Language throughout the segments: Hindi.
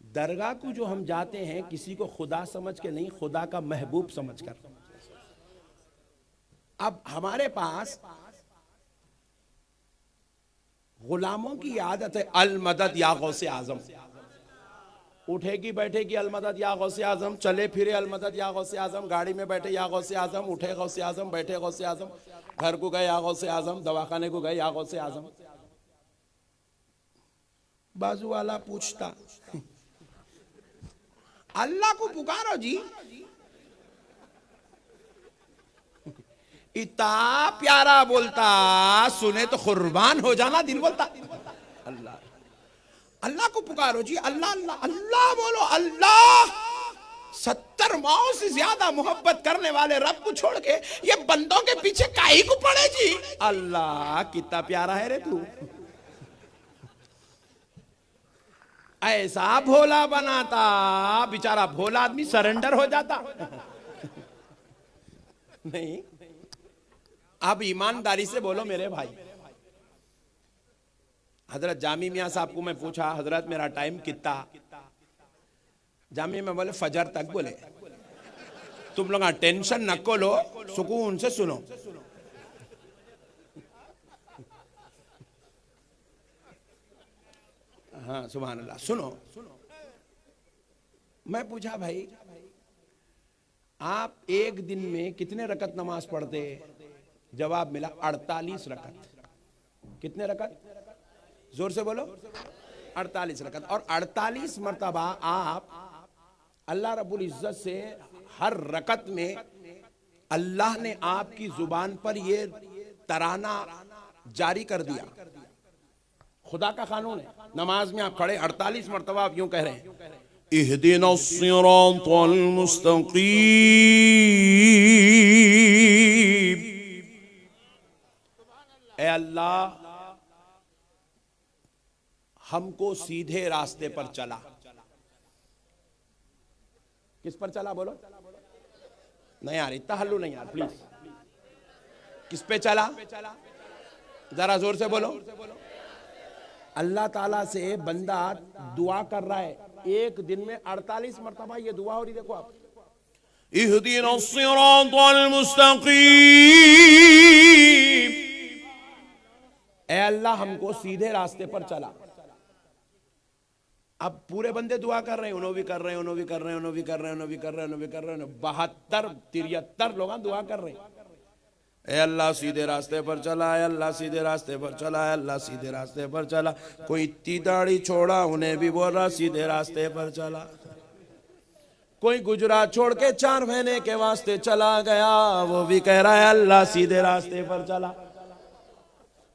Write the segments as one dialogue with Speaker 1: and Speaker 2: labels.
Speaker 1: दरगाह को जो हम जाते हैं किसी को खुदा समझ के नहीं, खुदा का महबूब समझ कर। अब हमारे पास गुलामों की आदत है अल मदद या गौसे आजम, उठेगी बैठेगी अल मदद या गौसे आजम, चले फिरे अल मदद या गौसे आजम, गाड़ी में बैठे या गौसे आजम, उठे गौसे आजम, बैठे गौसे आजम, घर को गए या गौसे आजम, दवाखाने को गए या गौसे आजम। बाजू वाला पूछता अल्लाह को पुकारो जी, इतना प्यारा बोलता, सुने तो कुर्बान हो जाना दिल बोलता। अल्लाह अल्लाह को पुकारो जी, अल्लाह अल्लाह अल्लाह बोलो, अल्लाह। 70 माओ से ज्यादा मोहब्बत करने वाले रब को छोड़ के ये बंदों के पीछे काहे को पड़े जी। अल्लाह कितना प्यारा है रे तू, ऐसा भोला बनाता, बेचारा भोला आदमी सरेंडर हो जाता। नहीं, अब ईमानदारी से बोलो मेरे भाई। हजरत जामी मियाँ साहब को मैं पूछा, हजरत मेरा टाइम कितना? जामी में बोले फजर तक। बोले तुम लोग टेंशन नको लो, सुकून से सुनो। हाँ सुभान अल्लाह, सुनो। मैं पूछा भाई आप एक दिन में कितने रकत नमाज पढ़ते? जवाब मिला 48 रकत। कितने रकत? जोर से बोलो। 48 रकत। और 48 मर्तबा आप अल्लाह रब्बुल इज्जत से हर रकत में अल्लाह ने आपकी जुबान पर ये तराना जारी कर दिया। खुदा का कानून है। नमाज में आप खड़े 48 मर्तबा आप यूं कह रहे हैं, इहदिना सिरातल मुस्तकीम, ए अल्लाह हमको सीधे रास्ते पर चला। किस पर चला बोलो? नहीं यार, इतना हल्लू नहीं यार प्लीज। किस पे चला? जरा जोर से बोलो। अल्लाह ताला से बंदा दुआ कर रहा है, एक दिन में 48 मरतबा ये दुआ हो रही। देखो आप, इहदिना सिरातल मुस्तकीम, ए अल्लाह हमको सीधे रास्ते पर चला। अब पूरे बंदे दुआ कर रहे हैं, उन्हों भी कर रहे हैं, उन्हों भी कर रहे हैं, उन्हों भी कर रहे हैं, उन्हों भी कर रहे हैं, उन्हों भी कर रहे हैं। 72 73 लोग दुआ कर रहे हैं, ए अल्लाह सीधे रास्ते पर चला, ए अल्लाह सीधे रास्ते पर चला, ए अल्लाह सीधे रास्ते पर चला। कोई इतनी दाढ़ी छोड़ा, उन्हें भी बोल रहा सीधे रास्ते पर चला। कोई गुजरात छोड़ के 4 महीने के वास्ते चला गया, वो भी कह रहा है अल्लाह सीधे रास्ते पर चला।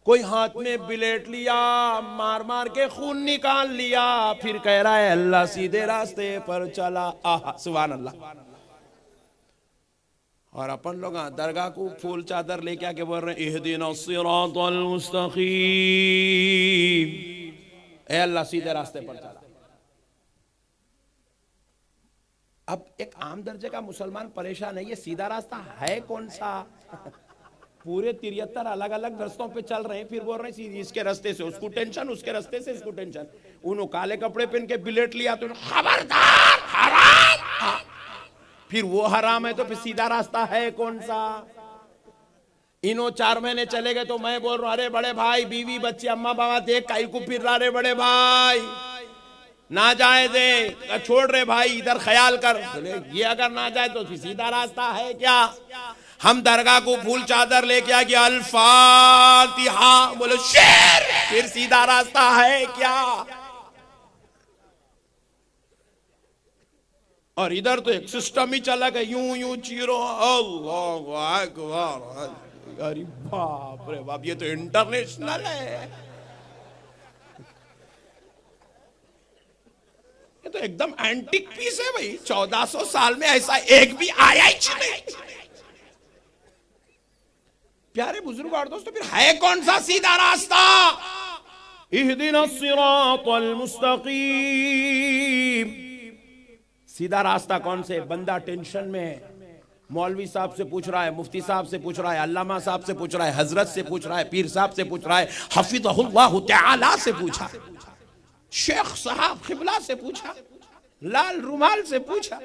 Speaker 1: कोई हाथ में बिलेट लिया, मार मार के खून निकाल लिया, फिर कह रहा है अल्लाह सीधे रास्ते पर चला। आहा सुभान अल्लाह। और अपन लोग दरगाह को फूल चादर लेके आके बोल रहे हैं इहदिना सिरातल मुस्तकीम, ए अल्लाह सीधे रास्ते पर चला। अब एक आम दर्जे का मुसलमान परेशान है, ये सीधा रास्ता है कौन सा? पूरे 73 अलग अलग रास्तों पे चल रहे हैं, फिर बोल रहे हैं इसके रास्ते से उसको टेंशन, उसके रास्ते से इसको टेंशन। उन्होंने काले कपड़े पहन के बिलेट लिया तो खबरदार हराम, फिर वो हराम है तो फिर सीधा रास्ता है कौन सा? इन्हों 4 महीने चले गए तो मैं बोल रहा हूं अरे बड़े भाई, बीवी बच्चे अम्मा बाबा देख काई को फिर रहा रे बड़े भाई, ना जाए दे, छोड़ रहे भाई, इधर ख्याल कर। ये अगर ना जाए तो फिर सीधा रास्ता है क्या? हम दरगाह को फूल चादर लेके आ गया, अल-फातिहा बोलो शेर, फिर सीधा रास्ता है क्या? और इधर तो एक सिस्टम ही चला गया, यूं यूं चीरो, अल्लाह अकबर। अरे बाप रे बाप, ये तो इंटरनेशनल है, ये तो एकदम एंटीक पीस है भाई। 1400 साल में ऐसा एक भी आया ही नहीं। प्यारे बुजुर्ग और दोस्तों, फिर है कौन सा सीधा रास्ता? इहदिना सिरातल मुस्तकीम, सीधा रास्ता कौन से? बंदा टेंशन में है, मौलवी साहब से पूछ रहा है, मुफ्ती साहब से पूछ रहा है, अल्लामा साहब से पूछ रहा है, हजरत से पूछ रहा है, पीर साहब से पूछ रहा है, हफिज़हुल्लाह तआला से पूछा, शेख साहब किबला से पूछा, लाल रुमाल से पूछा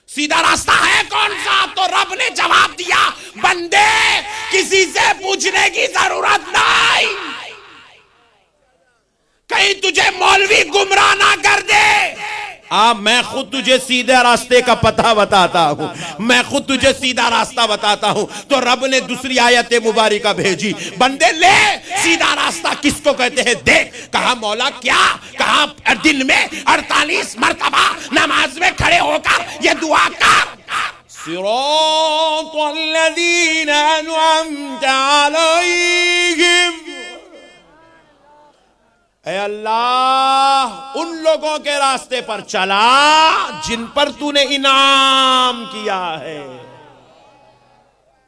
Speaker 2: सीधा रास्ता है कौन सा? तो रब ने जवाब दिया, बंदे किसी से पूछने की जरूरत नहीं, कहीं तुझे मौलवी गुमराह ना कर दे।
Speaker 1: मैं खुद तुझे सीधे रास्ते का पता बताता हूं, मैं खुद तुझे सीधा रास्ता बताता हूं। तो रब ने दूसरी आयत मुबारिका भेजी, बंदे ले सीधा रास्ता किसको कहते हैं देख। कहा मौला क्या? कहा दिन में 48 मरतबा नमाज में खड़े होकर ये दुआ कर, सिरातल लज़ीना अनअमता अलैहिम, ऐ अल्लाह उन लोगों के रास्ते पर चला जिन पर तूने इनाम किया है।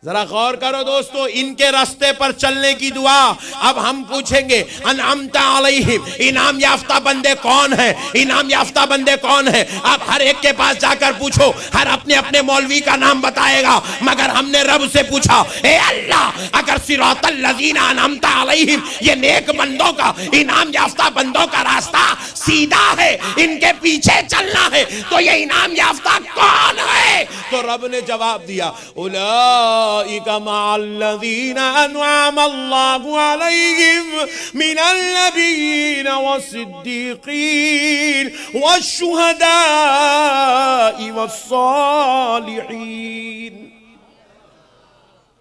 Speaker 1: जरा गौर करो दोस्तों, इनके रास्ते पर चलने की दुआ। अब हम पूछेंगे अनअमता अलैहिम, इनाम याफ्ता बंदे कौन है? इनाम याफ्ता बंदे कौन है? आप हर एक के पास जाकर पूछो, हर अपने अपने मौलवी का नाम बताएगा, मगर हमने रब से पूछा, ए अल्लाह अगर सिरातल लज़ीना अनअमता अलैहिम ये नेक बंदों का, इनाम याफ्ता बंदों का रास्ता सीधा है, इनके पीछे चलना है, तो ये इनाम याफ्ता कौन है? तो रब ने जवाब दिया, उलाइका मअल्लज़ीना अनअमा अल्लाहु अलैहिम मिनल नबिय्यीन वस्सिद्दीक़ीन वश्शुहदाई वस्सालिहीन।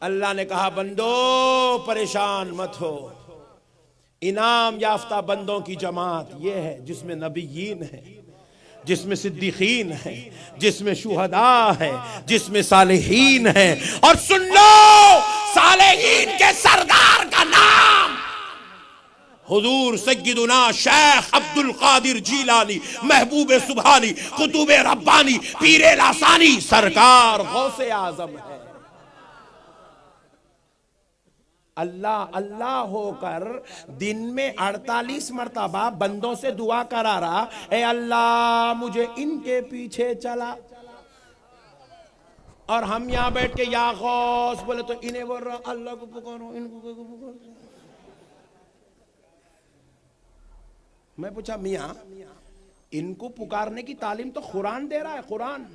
Speaker 1: अल्लाह ने कहा बंदो परेशान मत हो, इनाम याफ्ता बंदों की जमात ये है जिसमें नबीयीन है, जिसमें सिद्दीकीन है, जिसमें शुहदा है, जिसमें सालेहीन है। और सुन लो, सालेहीन के सरदार का नाम हुजूर सय्यदुना शेख अब्दुल कादिर जीलानी, महबूब सुभानी, कुतुब रब्बानी, पीरे लासानी सरकार गौसे आजम है। अल्लाह अल्लाह होकर दिन में 48 मरतबा बंदों से दुआ करा रहा, ए अल्लाह मुझे इनके पीछे चला। और हम यहां बैठ के या गौस बोले तो इन्हें बोल रहा अल्लाह को पुकारो, इनको पुकारो। मैं पूछा मियां इनको पुकारने की तालीम तो कुरान दे रहा है, कुरान।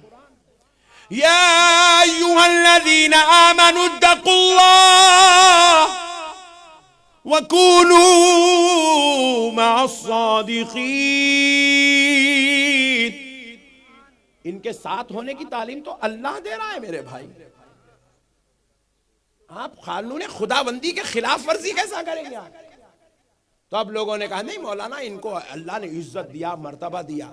Speaker 1: या अय्युहल्लज़ीना आमनु इत्तक़ुल्लाह वकूनू मअस्सादिक़ीन। इनके साथ होने की तालीम तो अल्लाह दे रहा है मेरे भाई। आप कानून खुदाबंदी के खिलाफ वर्जी कैसा करेंगे आप? तो अब लोगों ने कहा नहीं मौलाना इनको अल्लाह ने इज्जत दिया, मर्तबा दिया।